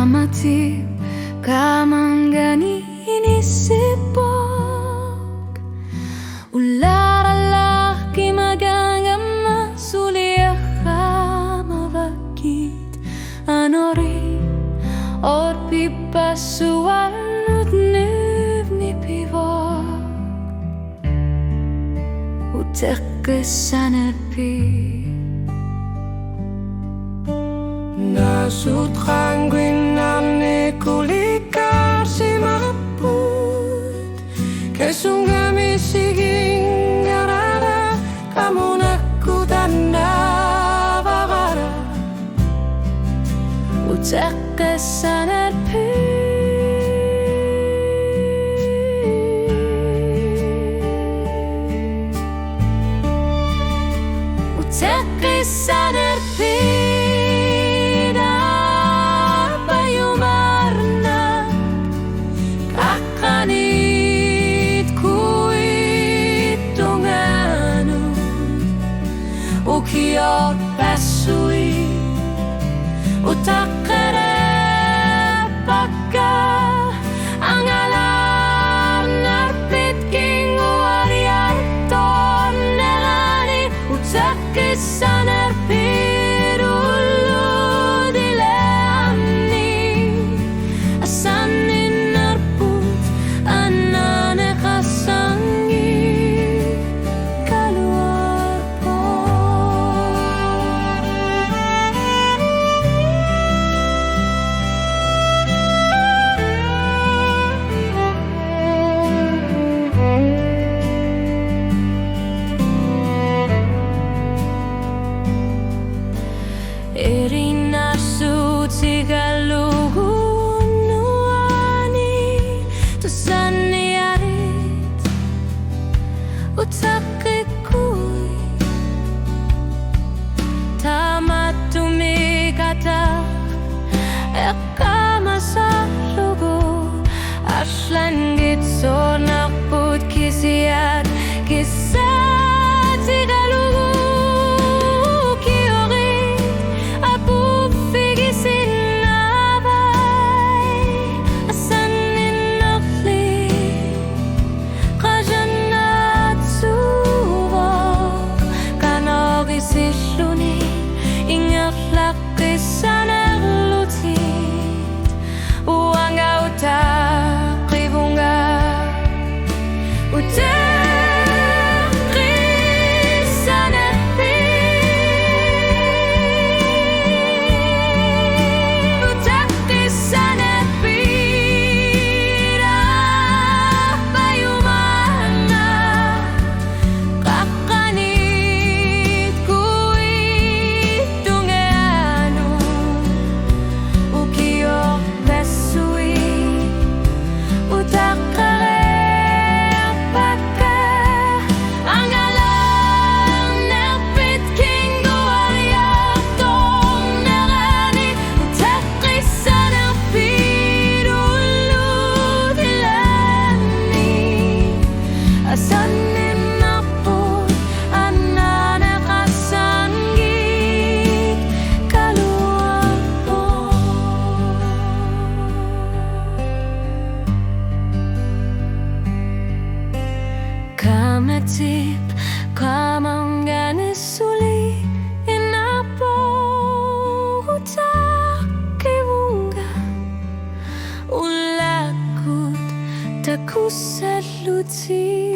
Kamatip kamangani inisipok Ularala kimagangama suliaka mavakit Anori or pipasuanut nivni pivo Utekkesanerpi Nasut kangwinane kulikar si maput Kesungami siging garara Kamu nakutanda bagara Utekkesanerpi Utekkesanerpi Ukiot pasui utakere pagka ang alam narpit king uariarton nelani utakkesanerpit ulu dileani asanin narput anane kasangi Erinasut sigalugun nuani Tusani arit utakikui Tamat tumikata ekamasalugo Aslan gitsor nakput kisiat kisat sigalugu Kamatip kamangani suli inapo utakibunga Ulakut takusaluti